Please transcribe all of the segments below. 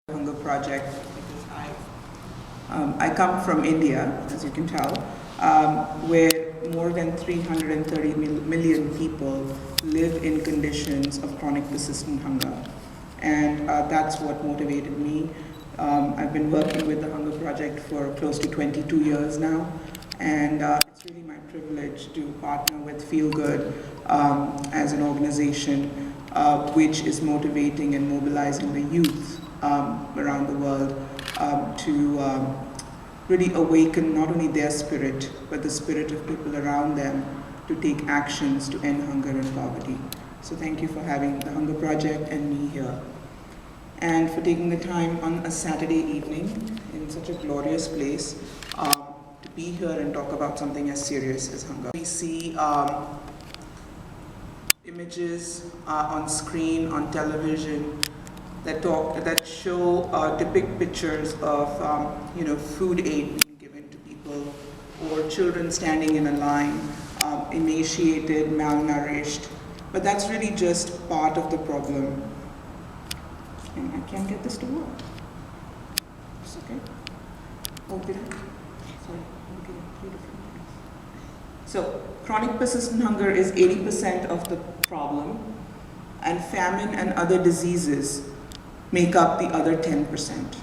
Hunger Project because I come from India, as you can tell, where more than 330 million people live in conditions of chronic persistent hunger. And that's what motivated me. I've been working with the Hunger Project for close to 22 years now, and it's really my privilege to partner with FeelGood as an organization which is motivating and mobilizing the youth around the world to really awaken not only their spirit, but the spirit of people around them to take actions to end hunger and poverty. So thank you for having the Hunger Project and me here. And for taking the time on a Saturday evening in such a glorious place to be here and talk about something as serious as hunger. We see images on screen, on television, that depict pictures of food aid being given to people, or children standing in a line, emaciated, malnourished. But that's really just part of the problem. And I can't get this to work. It's okay. Oh, did I? Sorry, I'm looking at 3 different things. So, chronic persistent hunger is 80% of the problem, and famine and other diseases make up the other 10%.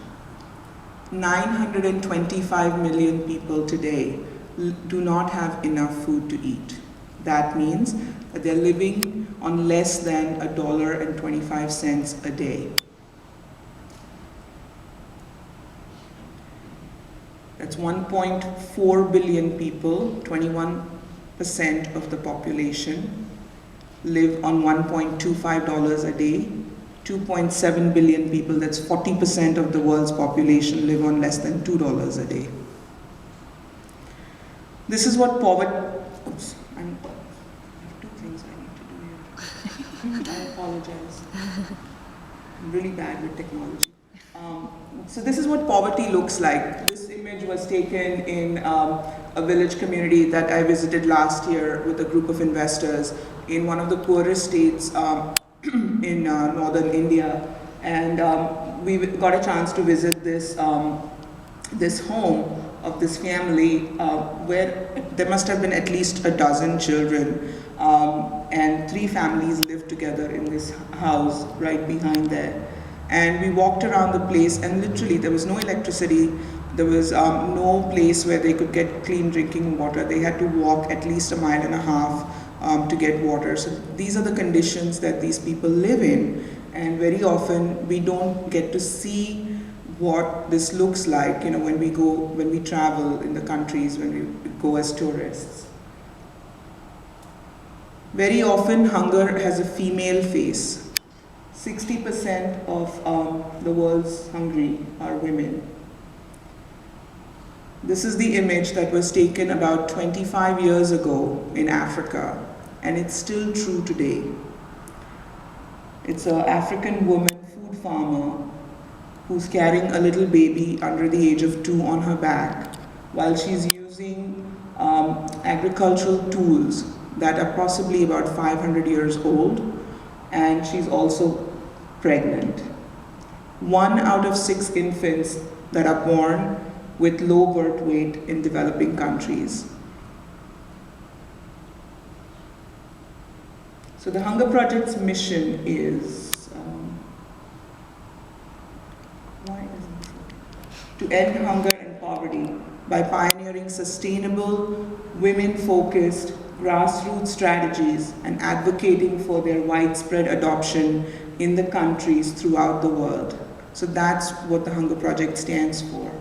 925 million people today do not have enough food to eat. That means that they're living on less than $1.25 a day. That's 1.4 billion people, 21% of the population, live on $1.25 a day. 2.7 billion people, that's 40% of the world's population, live on less than $2 a day. This is what poverty... Oops, I have 2 things I need to do here. I apologize. I'm really bad with technology. So this is what poverty looks like. This image was taken in a village community that I visited last year with a group of investors in one of the poorest states in northern India, and we got a chance to visit this this home of this family where there must have been at least a dozen children, and 3 families lived together in this house right behind there. And we walked around the place, and literally there was no electricity, there was no place where they could get clean drinking water. They had to walk at least 1.5 miles to get water. So these are the conditions that these people live in, and very often we don't get to see what this looks like, when we travel in the countries, when we go as tourists. Very often hunger has a female face. 60% of the world's hungry are women. This is the image that was taken about 25 years ago in Africa, and it's still true today. It's an African woman food farmer who's carrying a little baby under the age of 2 on her back while she's using agricultural tools that are possibly about 500 years old, and she's also pregnant. 1 out of 6 infants that are born with low birth weight in developing countries. So the Hunger Project's mission is to end hunger and poverty by pioneering sustainable, women-focused, grassroots strategies and advocating for their widespread adoption in the countries throughout the world. So that's what the Hunger Project stands for.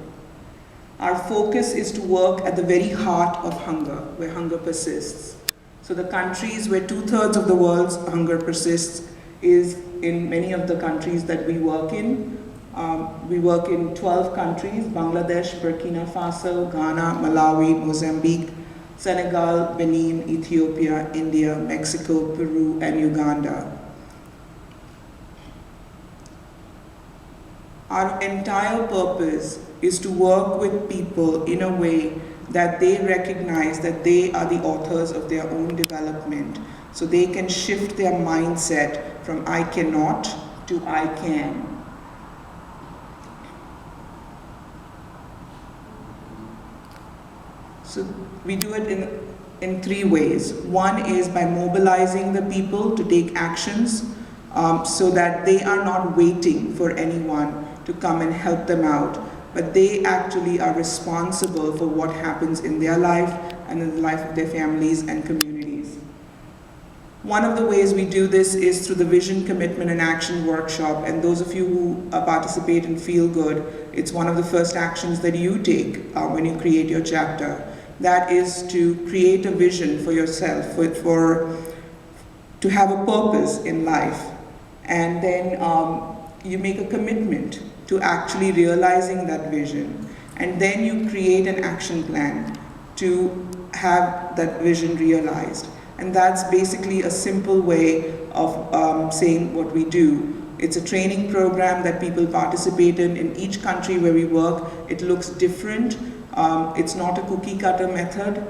Our focus is to work at the very heart of hunger, where hunger persists. So the countries where 2/3 of the world's hunger persists is in many of the countries that we work in. We work in 12 countries: Bangladesh, Burkina Faso, Ghana, Malawi, Mozambique, Senegal, Benin, Ethiopia, India, Mexico, Peru, and Uganda. Our entire purpose is to work with people in a way that they recognize that they are the authors of their own development, so they can shift their mindset from I cannot to I can. So we do it in three ways. One is by mobilizing the people to take actions so that they are not waiting for anyone to come and help them out, but they actually are responsible for what happens in their life and in the life of their families and communities. One of the ways we do this is through the Vision, Commitment and Action workshop, and those of you who participate in Feel Good, it's one of the first actions that you take when you create your chapter. That is to create a vision for yourself, to have a purpose in life, and then you make a commitment to actually realizing that vision, and then you create an action plan to have that vision realized. And that's basically a simple way of saying what we do. It's a training program that people participate in each country where we work. It looks different. It's not a cookie cutter method.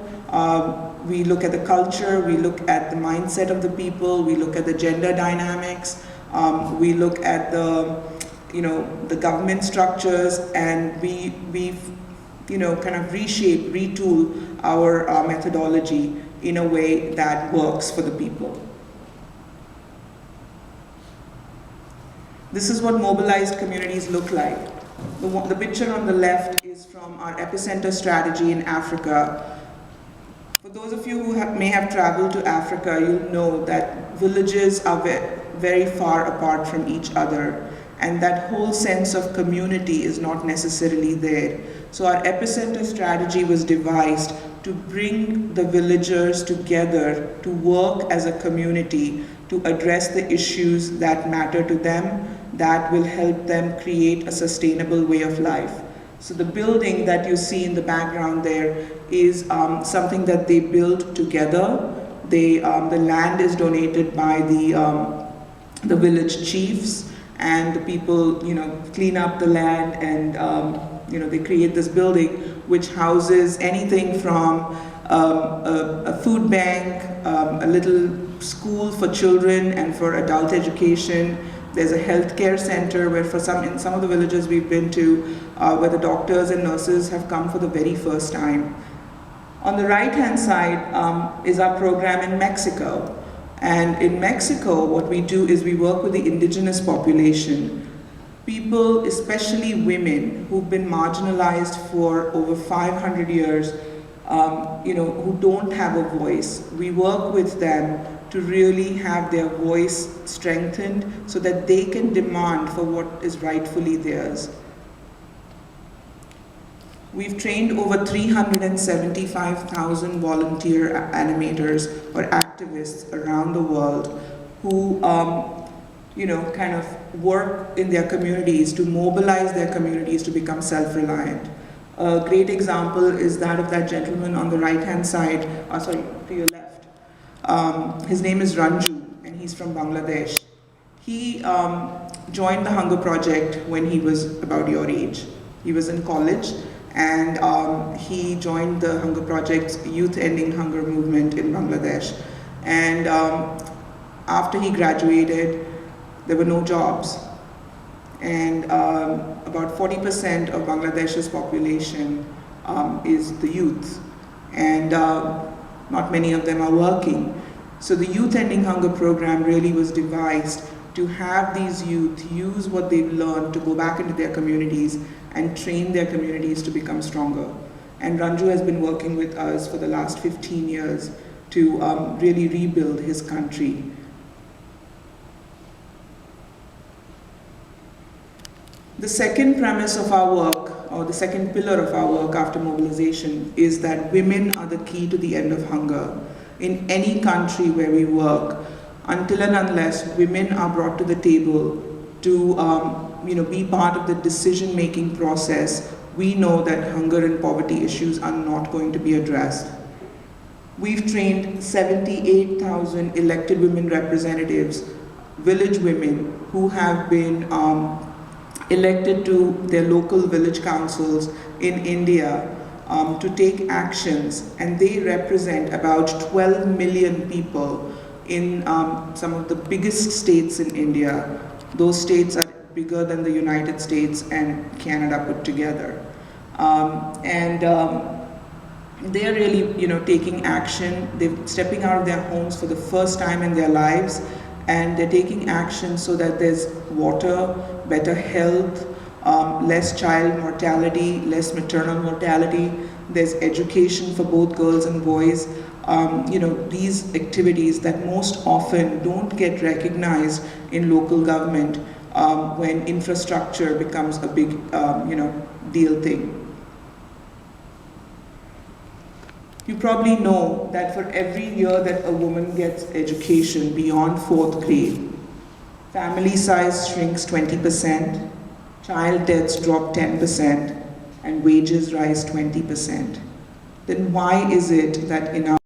We look at the culture, we look at the mindset of the people, we look at the gender dynamics, we look at the government structures, and we kind of reshape, retool our methodology in a way that works for the people. This is what mobilized communities look like. The picture on the left is from our epicenter strategy in Africa. For those of you who may have traveled to Africa, you'll know that villages are very far apart from each other, and that whole sense of community is not necessarily there. So our epicenter strategy was devised to bring the villagers together to work as a community to address the issues that matter to them, that will help them create a sustainable way of life. So the building that you see in the background there is something that they built together. The land is donated by the village chiefs, and the people clean up the land, and they create this building which houses anything from a food bank, a little school for children and for adult education. There's a healthcare center where in some of the villages we've been to, where the doctors and nurses have come for the very first time. On the right-hand side is our program in Mexico. And in Mexico, what we do is we work with the indigenous population. People, especially women, who've been marginalized for over 500 years, who don't have a voice. We work with them to really have their voice strengthened so that they can demand for what is rightfully theirs. We've trained over 375,000 volunteer animators or activists around the world who kind of work in their communities to mobilize their communities to become self-reliant. A great example is that of that gentleman on the right-hand side, to your left. His name is Ranju, and he's from Bangladesh. He joined the Hunger Project when he was about your age. He was in college, and he joined the Hunger Project's Youth Ending Hunger movement in Bangladesh. And after he graduated, there were no jobs. And about 40% of Bangladesh's population is the youth. And not many of them are working. So the Youth Ending Hunger program really was devised to have these youth use what they've learned to go back into their communities and train their communities to become stronger. And Ranju has been working with us for the last 15 years to really rebuild his country. The second premise of our work, or the second pillar of our work after mobilization, is that women are the key to the end of hunger. In any country where we work, until and unless women are brought to the table to be part of the decision-making process, we know that hunger and poverty issues are not going to be addressed. We've trained 78,000 elected women representatives, village women, who have been elected to their local village councils in India to take actions, and they represent about 12 million people in some of the biggest states in India. Those states are bigger than the United States and Canada put together. they're really, taking action. They're stepping out of their homes for the first time in their lives, and they're taking action so that there's water, better health, less child mortality, less maternal mortality. There's education for both girls and boys. These activities that most often don't get recognized in local government when infrastructure becomes a big, deal thing. You probably know that for every year that a woman gets education beyond 4th grade, family size shrinks 20%, child deaths drop 10%, and wages rise 20%. Then why is it that in our